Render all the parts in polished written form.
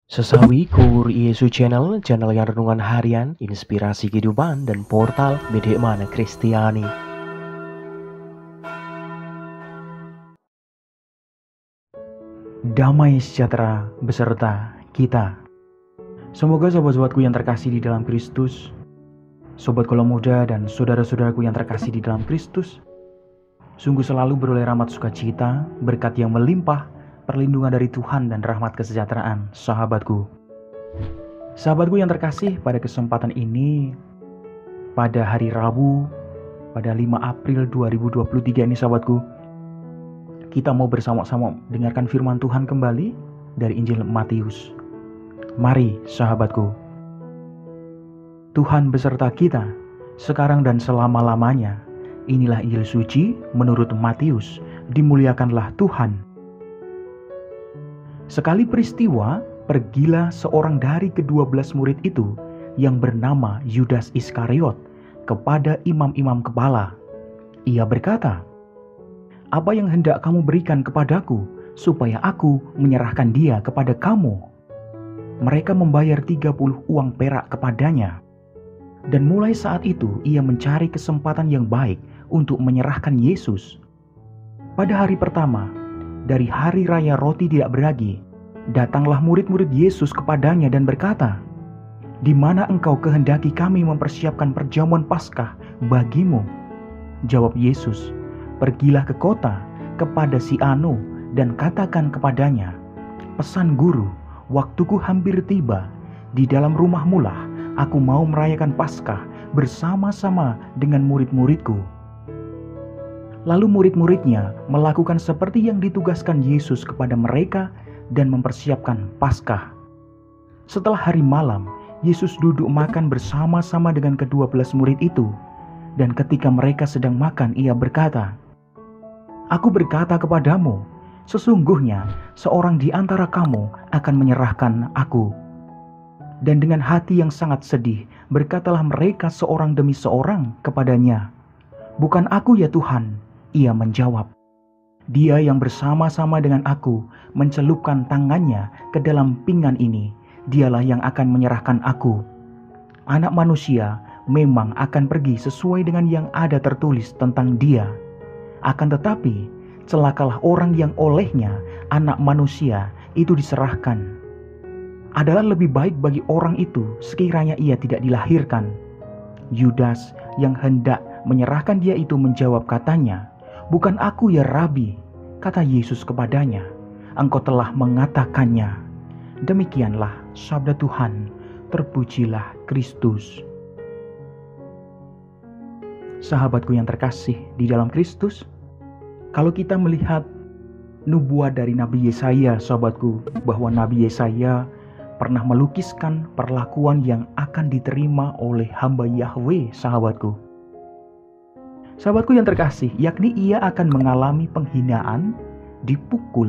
Sesawi Kur Yesu channel yang renungan harian, inspirasi kehidupan, dan portal Bedemana Kristiani. Damai sejahtera beserta kita. Semoga sobat-sobatku yang terkasih di dalam Kristus, sobat kolom muda dan saudara-saudaraku yang terkasih di dalam Kristus, sungguh selalu beroleh rahmat sukacita, berkat yang melimpah, perlindungan dari Tuhan dan rahmat kesejahteraan, sahabatku. Sahabatku yang terkasih, pada kesempatan ini, pada hari Rabu, pada 5 April 2023 ini sahabatku, kita mau bersama-sama dengarkan firman Tuhan kembali dari Injil Matius. Mari sahabatku. Tuhan beserta kita, sekarang dan selama-lamanya. Inilah Injil suci menurut Matius, dimuliakanlah Tuhan. Sekali peristiwa, pergilah seorang dari ke-12 murid itu yang bernama Yudas Iskariot kepada imam-imam kepala. Ia berkata, "Apa yang hendak kamu berikan kepadaku supaya aku menyerahkan dia kepada kamu?" Mereka membayar 30 uang perak kepadanya. Dan mulai saat itu ia mencari kesempatan yang baik untuk menyerahkan Yesus. Pada hari pertama, dari hari raya roti tidak beragi, datanglah murid-murid Yesus kepadanya dan berkata, "Di mana engkau kehendaki kami mempersiapkan perjamuan Paskah bagimu?" Jawab Yesus, "Pergilah ke kota kepada si Anu dan katakan kepadanya, pesan guru, waktuku hampir tiba. Di dalam rumahmu lah aku mau merayakan Paskah bersama-sama dengan murid-muridku." Lalu murid-muridnya melakukan seperti yang ditugaskan Yesus kepada mereka dan mempersiapkan Paskah. Setelah hari malam, Yesus duduk makan bersama-sama dengan ke-12 murid itu. Dan ketika mereka sedang makan, ia berkata, "Aku berkata kepadamu, sesungguhnya seorang di antara kamu akan menyerahkan aku." Dan dengan hati yang sangat sedih, berkatalah mereka seorang demi seorang kepadanya, "Bukan aku ya Tuhan." Ia menjawab, "Dia yang bersama-sama dengan aku mencelupkan tangannya ke dalam pinggan ini, dialah yang akan menyerahkan aku. Anak manusia memang akan pergi sesuai dengan yang ada tertulis tentang dia. Akan tetapi, celakalah orang yang olehnya anak manusia itu diserahkan. Adalah lebih baik bagi orang itu sekiranya ia tidak dilahirkan." Yudas yang hendak menyerahkan dia itu menjawab katanya, "Bukan aku ya Rabi." Kata Yesus kepadanya, "Engkau telah mengatakannya." Demikianlah sabda Tuhan. Terpujilah Kristus. Sahabatku yang terkasih di dalam Kristus, kalau kita melihat nubuat dari Nabi Yesaya, sahabatku, bahwa Nabi Yesaya pernah melukiskan perlakuan yang akan diterima oleh hamba Yahweh, sahabatku. Sahabatku yang terkasih, yakni ia akan mengalami penghinaan, dipukul,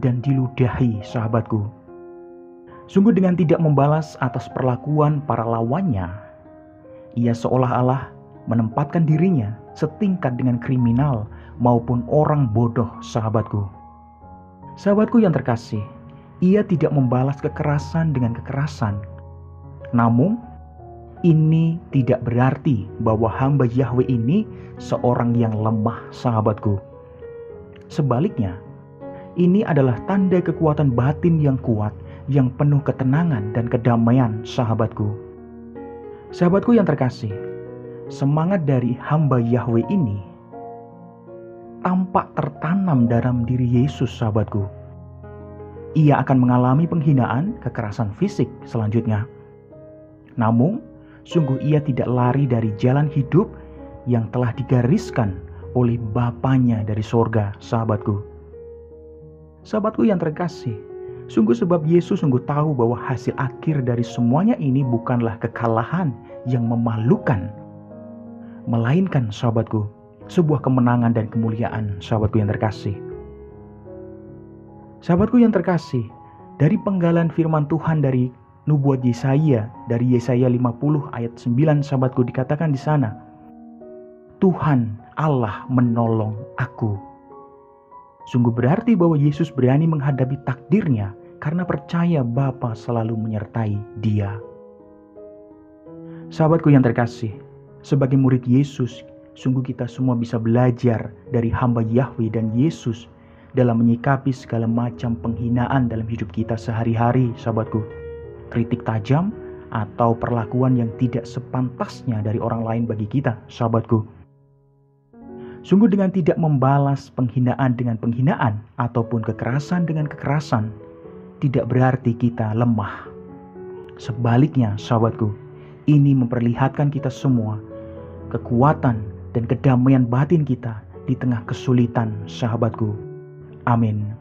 dan diludahi, sahabatku. Sungguh dengan tidak membalas atas perlakuan para lawannya, ia seolah-olah menempatkan dirinya setingkat dengan kriminal maupun orang bodoh, sahabatku. Sahabatku yang terkasih, ia tidak membalas kekerasan dengan kekerasan. Namun, ini tidak berarti bahwa hamba Yahweh ini seorang yang lemah, sahabatku. Sebaliknya, ini adalah tanda kekuatan batin yang kuat, yang penuh ketenangan dan kedamaian, sahabatku. Sahabatku yang terkasih, semangat dari hamba Yahweh ini tampak tertanam dalam diri Yesus, sahabatku. Ia akan mengalami penghinaan, kekerasan fisik selanjutnya. Namun, sungguh ia tidak lari dari jalan hidup yang telah digariskan oleh Bapanya dari sorga, sahabatku. Sahabatku yang terkasih, sungguh sebab Yesus sungguh tahu bahwa hasil akhir dari semuanya ini bukanlah kekalahan yang memalukan, melainkan, sahabatku, sebuah kemenangan dan kemuliaan, sahabatku yang terkasih. Sahabatku yang terkasih, dari penggalan firman Tuhan dari nubuat Yesaya, dari Yesaya 50 ayat 9, sahabatku, dikatakan di sana, "Tuhan Allah menolong aku." Sungguh berarti bahwa Yesus berani menghadapi takdirnya karena percaya Bapa selalu menyertai dia. Sahabatku yang terkasih, sebagai murid Yesus, sungguh kita semua bisa belajar dari hamba Yahweh dan Yesus dalam menyikapi segala macam penghinaan dalam hidup kita sehari-hari, sahabatku. Kritik tajam atau perlakuan yang tidak sepantasnya dari orang lain bagi kita, sahabatku. Sungguh dengan tidak membalas penghinaan dengan penghinaan ataupun kekerasan dengan kekerasan, tidak berarti kita lemah. Sebaliknya, sahabatku, ini memperlihatkan kita semua kekuatan dan kedamaian batin kita di tengah kesulitan, sahabatku. Amin.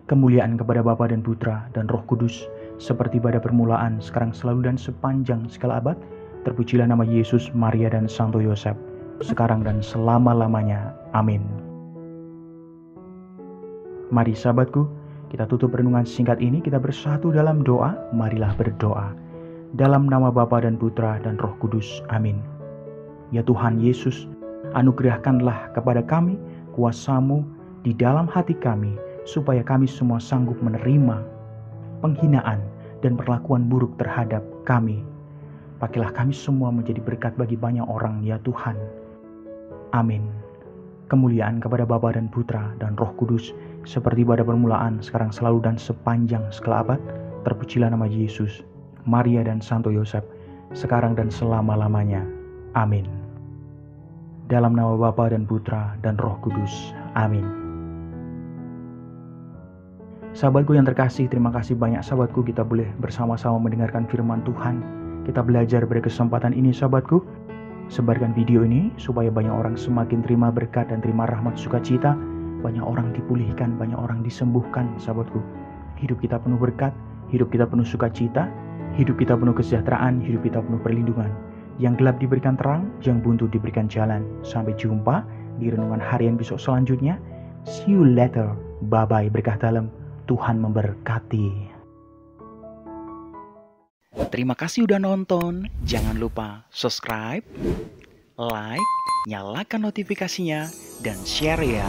Kemuliaan kepada Bapa dan Putra dan Roh Kudus, seperti pada permulaan, sekarang selalu dan sepanjang segala abad. Terpujilah nama Yesus, Maria dan Santo Yosef, sekarang dan selama-lamanya. Amin. Mari sahabatku, kita tutup renungan singkat ini, kita bersatu dalam doa. Marilah berdoa. Dalam nama Bapa dan Putra dan Roh Kudus. Amin. Ya Tuhan Yesus, anugerahkanlah kepada kami kuasa-Mu di dalam hati kami, supaya kami semua sanggup menerima penghinaan dan perlakuan buruk terhadap kami. Pakailah kami semua menjadi berkat bagi banyak orang, ya Tuhan. Amin. Kemuliaan kepada Bapa dan Putra dan Roh Kudus, seperti pada permulaan, sekarang selalu dan sepanjang segala abad. Terpujilah nama Yesus, Maria dan Santo Yosef, sekarang dan selama-lamanya. Amin. Dalam nama Bapa dan Putra dan Roh Kudus. Amin. Sahabatku yang terkasih, terima kasih banyak sahabatku, kita boleh bersama-sama mendengarkan firman Tuhan. Kita belajar pada kesempatan ini, sahabatku. Sebarkan video ini supaya banyak orang semakin terima berkat dan terima rahmat sukacita. Banyak orang dipulihkan, banyak orang disembuhkan, sahabatku. Hidup kita penuh berkat, hidup kita penuh sukacita, hidup kita penuh kesejahteraan, hidup kita penuh perlindungan. Yang gelap diberikan terang, yang buntu diberikan jalan. Sampai jumpa di renungan harian besok selanjutnya. See you later. Bye-bye. Berkah dalam. Tuhan memberkati. Terima kasih udah nonton. Jangan lupa subscribe, like, nyalakan notifikasinya, dan share ya.